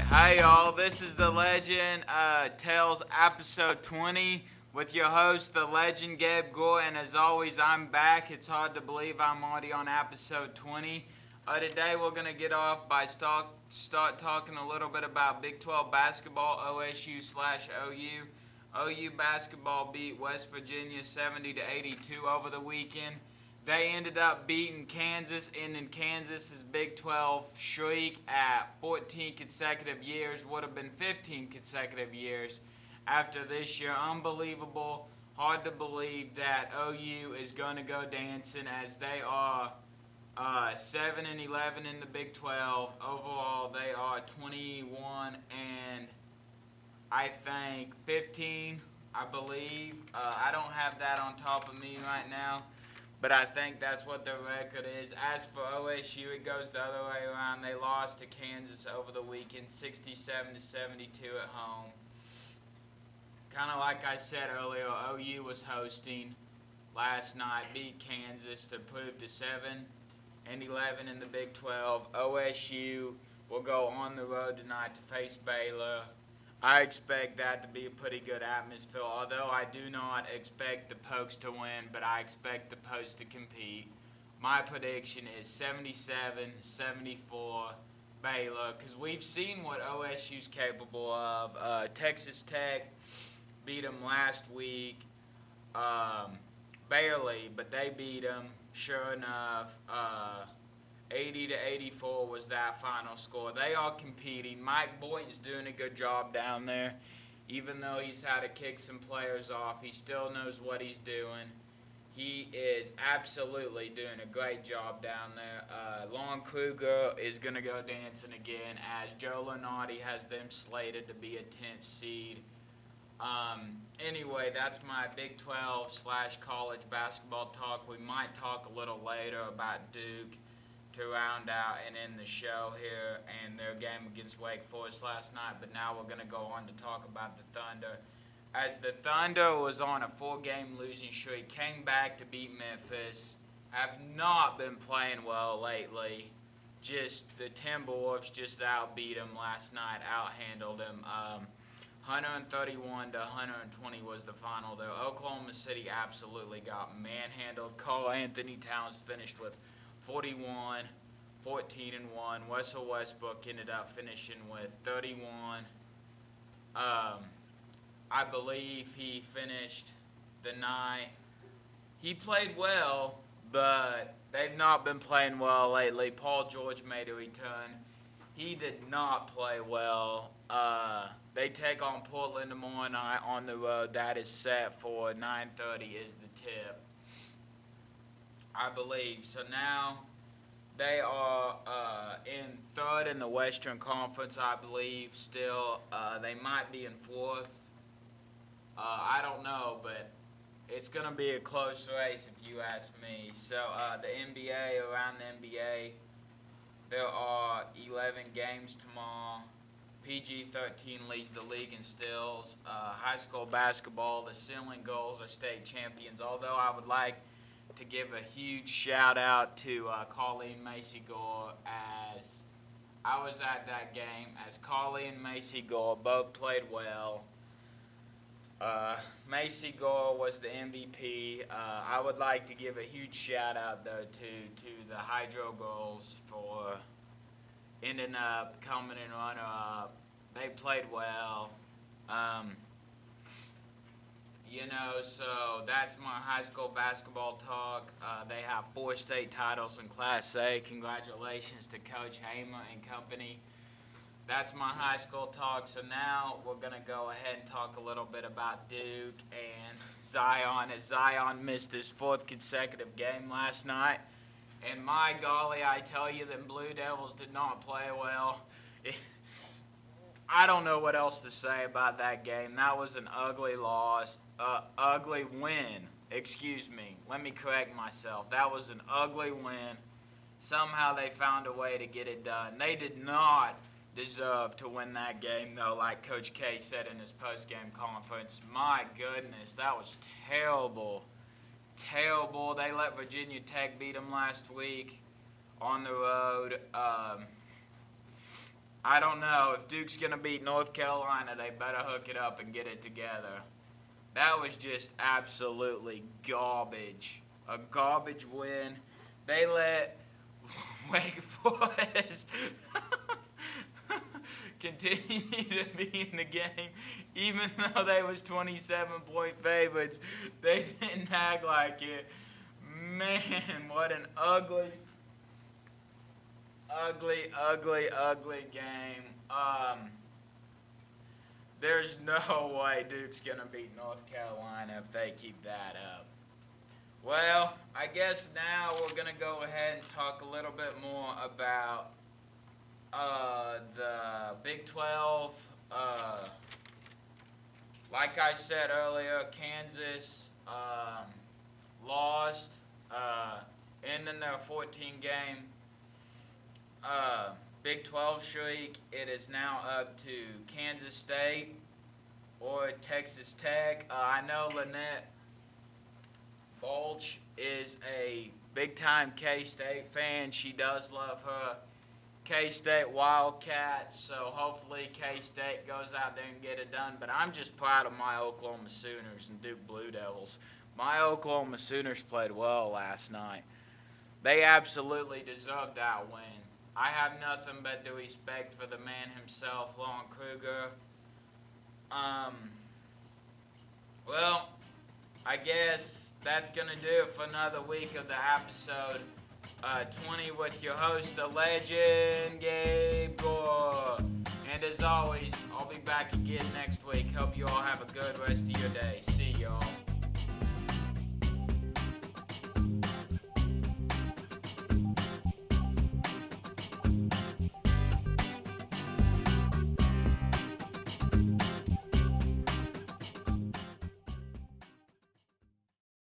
Hey y'all, this is the Legend Tales Episode 20 with your host, the Legend Gabe Gore, and as always, I'm back. It's hard to believe I'm already on Episode 20. Today we're going to get off by start talking a little bit about Big 12 basketball, OSU/OU. OU basketball beat West Virginia 70-82 over the weekend. They ended up beating Kansas, ending Kansas's Big 12 streak at 14 consecutive years, would have been 15 consecutive years after this year. Unbelievable. Hard to believe that OU is going to go dancing as they are 7-11 in the Big 12. Overall, they are 21 and I think 15, I believe. I don't have that on top of me right now. But I think that's what their record is. As for OSU, it goes the other way around. They lost to Kansas over the weekend, 67-72 at home. Kind of like I said earlier, OU was hosting last night, beat Kansas to prove to 7-11 in the Big 12. OSU will go on the road tonight to face Baylor. I expect that to be a pretty good atmosphere, although I do not expect the Pokes to win, but I expect the Pokes to compete. My prediction is 77-74 Baylor, because we've seen what OSU's capable of. Texas Tech beat them last week, barely, but they beat them, sure enough. 80-84 was that final score. They are competing. Mike Boynton's doing a good job down there. Even though he's had to kick some players off, he still knows what he's doing. He is absolutely doing a great job down there. Lon Kruger is going to go dancing again as Joe Lunardi has them slated to be a 10th seed. Anyway, that's my Big 12/college basketball talk. We might talk a little later about Duke to round out and end the show here and their game against Wake Forest last night, but now we're going to go on to talk about the Thunder. As the Thunder was on a 4-game losing streak, came back to beat Memphis, have not been playing well lately. Just the Timberwolves just outbeat them last night, outhandled them. 131-120 was the final there. Oklahoma City absolutely got manhandled. Karl Anthony Towns finished with 41, 14, and 1. Russell Westbrook ended up finishing with 31. I believe he finished the night. He played well, but they've not been playing well lately. Paul George made a return. He did not play well. They take on Portland tomorrow night on the road. That is set for 9:30 is the tip, I believe. So now they are in third in the Western Conference, I believe, still. They might be in fourth. I don't know, but it's going to be a close race if you ask me. So the NBA, around the NBA, there are 11 games tomorrow. PG-13 leads the league in steals. High school basketball, the Ceiling Girls are state champions, although I would like to give a huge shout out to Colleen Macy Gore, as I was at that game, as Colleen and Macy Gore both played well. Macy Gore was the MVP. I would like to give a huge shout out though to the Hydro Girls for ending up coming in runner up. They played well. So that's my high school basketball talk. They have 4 state titles in Class A. Congratulations to Coach Hamer and company. That's my high school talk. So now we're going to go ahead and talk a little bit about Duke and Zion, as Zion missed his 4th consecutive game last night. And my golly, I tell you, the Blue Devils did not play well. I don't know what else to say about that game. That was an ugly loss, ugly win. Excuse me. Let me correct myself. That was an ugly win. Somehow they found a way to get it done. They did not deserve to win that game, though, like Coach K said in his post-game conference. My goodness, that was terrible. Terrible. They let Virginia Tech beat them last week on the road. I don't know. If Duke's going to beat North Carolina, they better hook it up and get it together. That was just absolutely garbage. A garbage win. They let Wake Forest continue to be in the game, even though they was 27-point favorites. They didn't act like it. Man, what an ugly game. There's no way Duke's going to beat North Carolina if they keep that up. Well, I guess now we're going to go ahead and talk a little bit more about the Big 12. Like I said earlier, Kansas lost, ending their 14-game Big 12 streak. It is now up to Kansas State or Texas Tech. I know Lynette Bolch is a big-time K-State fan. She does love her K-State Wildcats, so hopefully K-State goes out there and get it done. But I'm just proud of my Oklahoma Sooners and Duke Blue Devils. My Oklahoma Sooners played well last night. They absolutely deserved that win. I have nothing but the respect for the man himself, Lauren Kruger. Well, I guess that's going to do it for another week of the episode 20 with your host, the legend, Gabe Gore. And as always, I'll be back again next week. Hope you all have a good rest of your day. See y'all.